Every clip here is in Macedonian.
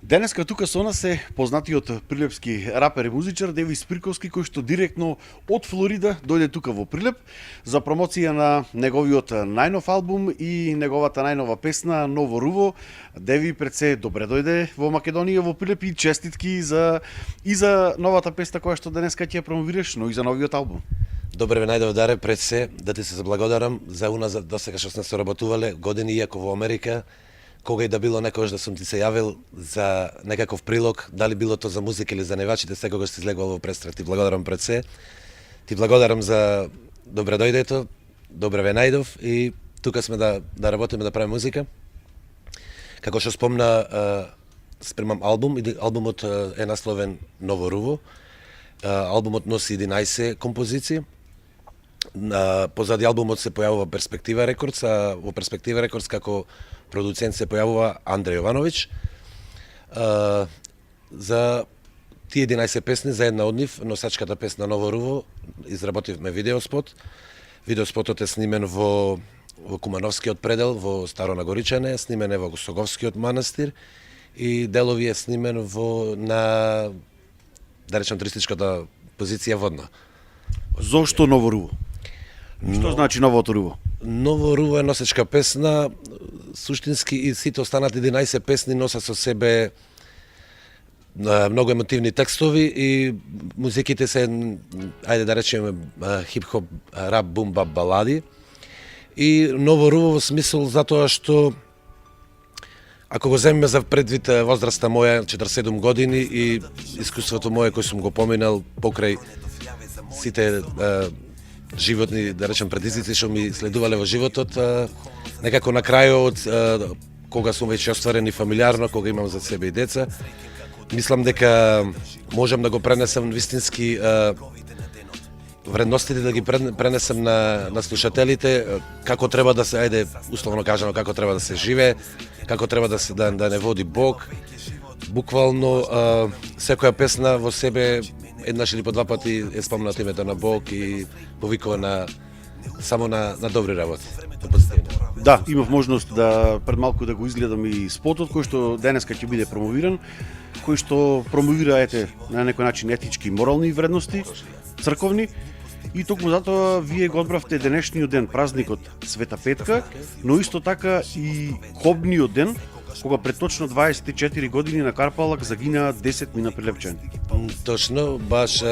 Денеска тука со нас е познатиот прилепски рапер и музичар Деви Спирковски, кој што директно од Флорида дојде тука во Прилеп за промоција на неговиот најнов албум и неговата најнова песна Ново руво. Деви, пред се добре дојде во Македонија, во Прилеп, и честитки за новата песна која што денеска ќе ја промовираш, но и за новиот албум. Добре ве најдов, Даре, пред се да ти се заблагодарам за уназад досега што сме соработувале години, иако во Америка, кога и да било некогаш да сум ти се јавил за некаков прилог, дали било то за музика или за невачите, секогаш си излегувал во престрах. Ти благодарам пред се. Ти благодарам за добре дојдето, добре ве најдов и тука сме да работиме, да правиме музика. Како што спомна, спремам албум и албумот е насловен Ново руво. Албумот носи 11 композиции. Позади албумот се појавува Перспектива Рекордс, а во Перспектива Рекордс како продуцент се појавува Андреј Јовановиќ. За тие 11 песни, за една од нив, носачката песна Ново руво, изработивме видеоспот. Видеоспотот е снимен во Кумановскиот предел, во Старо Нагоричане, снимен е во Соговскиот манастир и делови е снимен на, да речем, туристичката позиција Водна. Зошто Ново руво? Што значи новото руво? Ново руво е носечка песна, суштински и сите останати 11 песни носат со себе многу емотивни текстови и музиките се, ајде да речеме, хип-хоп, рап, бум, бап, балади. И Ново руво во смисол затоа што ако го земеме за предвид возраста моја, 47 години, и искуството моје кој сум го поминал покрај сите животни, да речем, предизвици што ми следувале во животот, некако на крајот, кога сум веќе остварен и фамилиарно, кога имам за себе и деца, мислам дека можам да го пренесам вистински вредностите, да ги пренесам на слушателите, како треба да се, ајде, условно кажано, како треба да се живее, како треба да не води Бог. Буквално секоја песна во себе еднаш или по два пати е спомнат името на Бог и повикува само на добри работи. Да, имав можност пред малку да го изгледам и спотот кој што денеска ќе биде промовиран, кој што промовира на некој начин етички и морални вредности, црковни. И токму затоа вие го одбравте денешниот ден, празникот Света Петка, но исто така и кобниот ден, кога пред точно 24 години на Карпалак загинаа 10 мина прилепчани. Точно, баш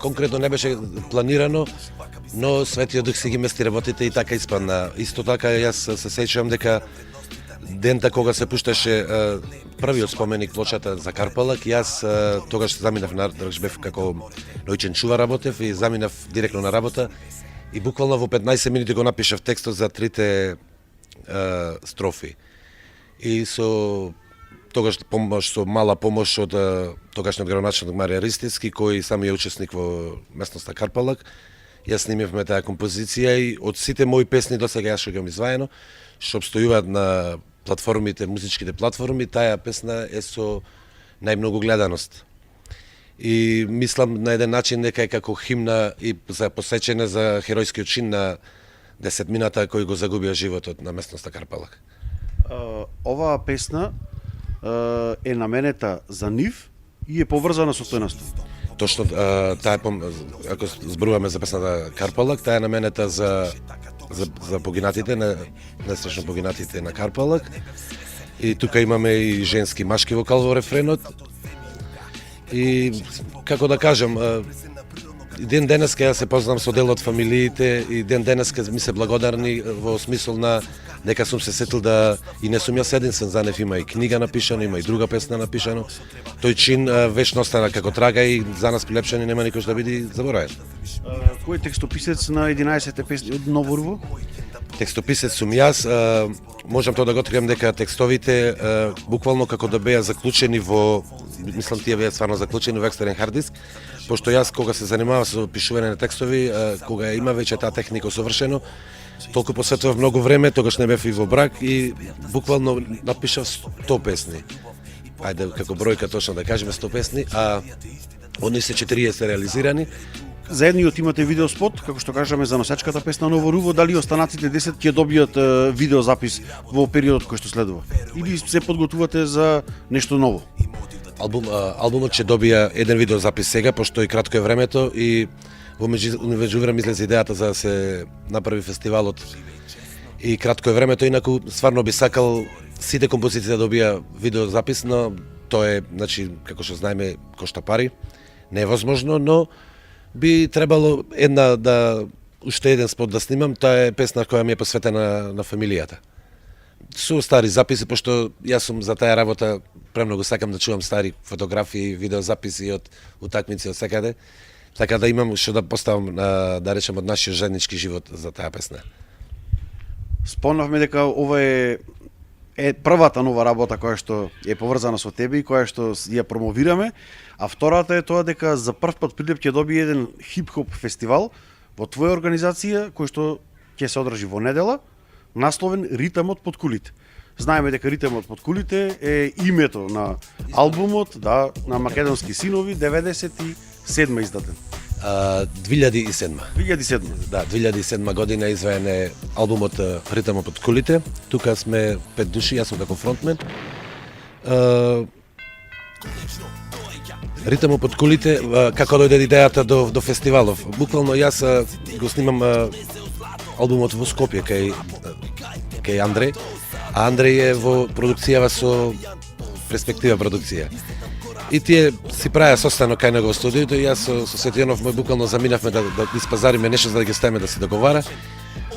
конкретно не беше планирано, но Светиот Дух си ги мести работите и така испадна. Исто така јас се сеќавам дека дента кога се пушташе првиот споменик плочата за Карпалак, јас тогаш заминав бев како ноќен чува работев и заминав директно на работа и буквално во 15 минути го напишав текстот за трите строфи. И тогаш со мала помош од тогашниот градоначелник Марија Ристицки, кој сам е учесник во местноста Карпалак, јас снимивме таа композиција и од сите мои песни досега јас што ги имам изваено, што обстојуваат на платформите, музичките платформи, таа песна е со најмногу гледаност. И мислам на еден начин дека е како химна и за посеќане за херојскиот чин на 10 мината кој го загубија животот на местноста Карпалак. Оваа песна е наменета за нив и е поврзана со стоеността. Точно, таа ако зборуваме за песната Карпалак, таа е наменета за погинатите, нестрашно погинатите на Карпалак. И тука имаме и женски машки вокал во рефренот. И како да кажам, ден денеска ја се познам со дел од фамилиите и ден денеска ми се благодарни во смисол на дека сум се сетил да и не сум јас единствен, за нив има и книга напишано, има и друга песна напишано. Тој чин вечно остана како трага и за нас прилепчани нема никош да биде заборавен. Кој е текстописец на 11 песни од Ново руво? Текстописец сум јас, можам тоа да го откриам дека текстовите буквално како да беа заклучени мислам тие беа стварно заклучени во екстерен хард диск, пошто јас кога се занимавав со пишување на текстови, кога има веќе таа техника совршено, толку посветував многу време, тогаш не бев и во брак и буквално напишав 100 песни. Ајде како бројка точно да кажеме 100 песни, а од нив се 40 реализирани за едниот имате видеоспот, како што кажаме за носечката песна Ново Руво, дали останатите 10 ќе добијат видеозапис во периодот кој што следува? Или се подготвувате за нешто ново? Албумот ќе добија еден видеозапис сега, пошто и кратко е времето и во меѓувреме излезе идејата за да се направи фестивалот и кратко е времето, инаку стварно би сакал сите композиции да добија видеозапис, но тоа е, значи, како што знаеме, кошта пари, не е возможно, но би требало уште еден спот да снимам, тоа е песна која ми е посветена на фамилијата. Со стари записи, пошто јас сум за таа работа, премногу сакам да чувам стари фотографии, видеозаписи од утакмици од секаде, така да имам што да поставам, да речем, од нашиот заеднички живот за таа песна. Спомнавме дека ова е првата нова работа која што е поврзана со тебе и која што ја промовираме, а втората е тоа дека за прв пат Прилеп ќе добие еден хип-хоп фестивал во твоја организација кој што ќе се одржи во недела, насловен Ритамот под кулите. Знаеме дека Ритамот под кулите е името на албумот, да, на Македонски синови, 97 издаден. 2007. 2007. Да, 2007 година изваен е албумот Ритамот под кулите. Тука сме 5 души, јас сум како фронтмен. Ритамот под кулите, како дојде идејата до фестивалов. Буквално јас го снимам албумот во Скопје кај Андреј, а Андреј е во продукцијава со Перспектива продукција. И тие си правеа состанок кај него во студиото и јас со Светијанов мој буквално заминавме да испазариме нешто за да ги ставиме да се договара.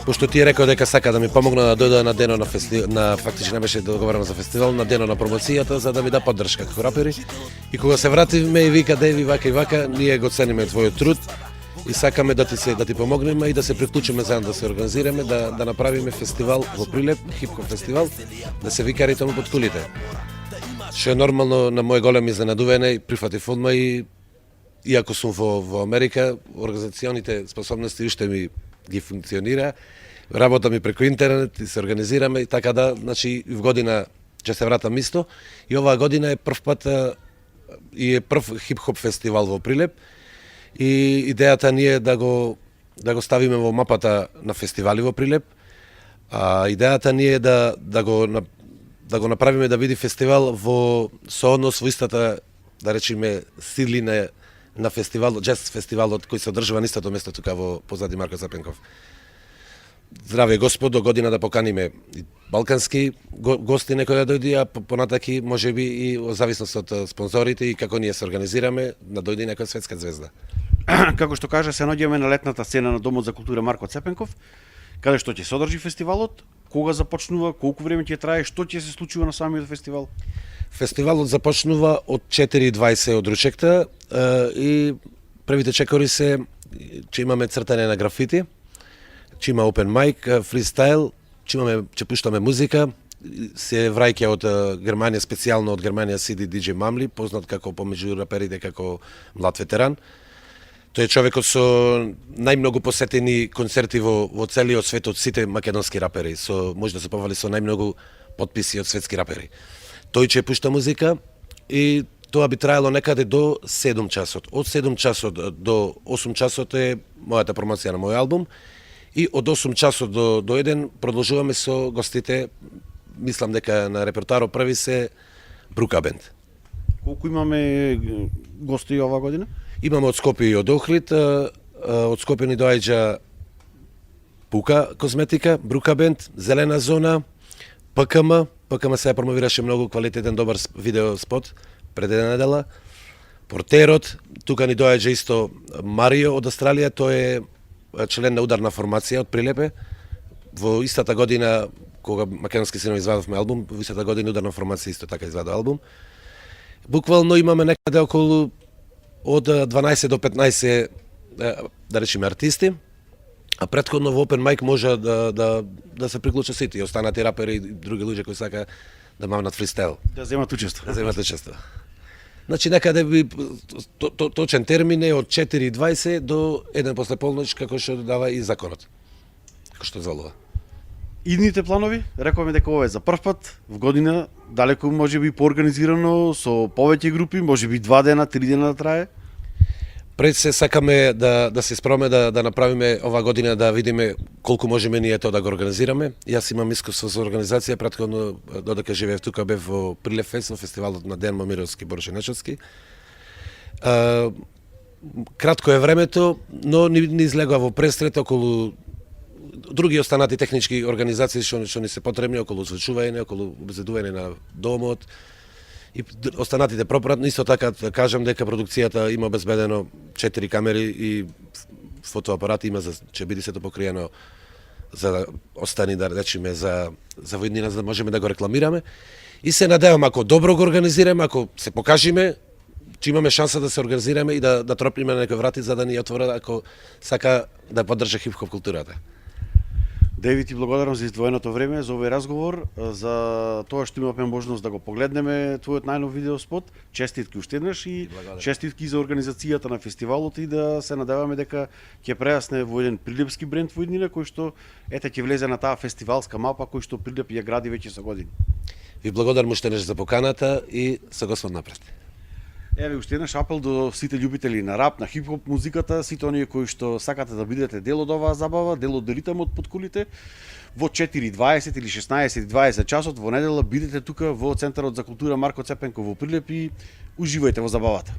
Пошто тие рекоа дека сака да ми помогна да дојда на денот на фестивал, фактично не беше да договараме за фестивал, на денот на промоцијата за да ми да поддршка како рапери. И кога се вративме и вика Деви вака и вака, ние го цениме твојот труд и сакаме да ти помогнеме и да се приклучиме заедно да се организираме, да направиме фестивал во Прилеп, хип-хоп фестивал, да се вика Ритамот под кулите. Што е нормално на моје големо изненадување и прифатив одма и иако сум во Америка, организационите способности уште ми ги функционира. Работа ми преку интернет и се организираме и така да, значи в година ќе се вратам исто и оваа година е прв пат и е прв хип-хоп фестивал во Прилеп и идејата ни е да го ставиме во мапата на фестивали во Прилеп. А идејата ни е да го направиме да биде фестивал во сооднос во истата, да речеме, силина на фестивалот, джаз фестивалот кој се одржува на истото место тука во позади Марко Цепенков. Здраве Господ, до година да поканиме балкански гости некои да дојди, а понатаки можеби и во зависност од спонзорите и како ние се организираме, да дојде некоја светска звезда. Како што кажа, се наоѓаме на летната сцена на Домот за култура Марко Цепенков, каде што ќе се одржи фестивалот, кога започнува, колку време ќе трае, што ќе се случува на самиот фестивал? Фестивалот започнува од 4:20 од ручекта и првите чекори се че имаме цртање на графити, че има open mic, фристайл, че пуштаме музика, се враќа од Германија, специјално од Германија сиди DJ Мамли, познат како помеѓу раперите како млад ветеран. Тој е човекот со најмногу посетени концерти во целиот свет од сите македонски рапери, може да се повали со најмногу потписи од светски рапери. Тој ќе пушта музика и тоа би траело некаде до 7 часот. Од 7 часот до 8 часот е мојата промоција на мој албум и од 8 часот до 1 продолжуваме со гостите. Мислам дека на репертуарот први се Брука Бенд. Колку имаме гости оваа година? Имаме од Скопје и од Охрид, од Скопје ни доаѓа Пука козметика, Брука Бенд, Зелена зона, ПКМ се промовираше многу квалитетен добар видео спот пред една недела. Портерот, тука ни доаѓа исто Марио од Австралија, тој е член на ударна формација од Прилепе. Во истата година кога Македонски синови извадовме албум, во истата година ударна формација исто така извадува албум. Буквално имаме некаде околу од 12 до 15 да речеме артисти, а претходно во Open Mic може да се приклучат сите и останати рапери и други луѓе кои сака да мавнат фристайл. Да земат учество. Значи некаде би точен термин е од 4:20 до 1 после полноќ како што дава и законот. Како што залува. Идните планови, рековме дека ова е за прв пат в година, далеку можеби поорганизирано со повеќе групи, можеби 2 дена, 3 дена да трае. Пред се сакаме да се спробаме да направиме ова година, да видиме колку можеме ние тоа да го организираме. Јас имам искуство со организација, претходно додека живеев тука бев во Прилефест, во фестивалот на Ден Момировски Борошенечовски. Кратко е времето, но ни излегува во престрет околу други останати технички организации што ни се потребни, околу звучување, околу обезбедување на домот и останатите пропратно. Исто така да кажам дека продукцијата има обезбедено 4 камери и фотоапарати има ќе биде сето покриено за да остани, да речеме, за војнина, за да можеме да го рекламираме. И се надевам, ако добро го организираме, ако се покажиме, че имаме шанса да се организираме и да тропнеме на некои врати за да ни отворат ако сака да поддржа хип-хоп културата. Дејвид, ти благодарам за издвоеното време, за овој разговор, за тоа што имавме можност да го погледнеме твојот најнов видеоспот. Честитки уште еднаш и честитки за организацијата на фестивалот и да се надеваме дека ќе прејасне во еден прилепски бренд во иднина кој што ќе влезе на таа фестивалска мапа кој што Прилеп ја гради веќе со години. Ви благодарам уште еднаш за поканата и со Господ напред. Еве уште еднаш апел до сите љубители на рап, на хип-хоп музиката, сите оние кои што сакате да бидете дел од оваа забава, дел од ритмот под кулите. Во 4:20 или 16:20 часот во недела бидете тука во Центарот за култура Марко Цепенко во Прилеп и уживајте во забавата.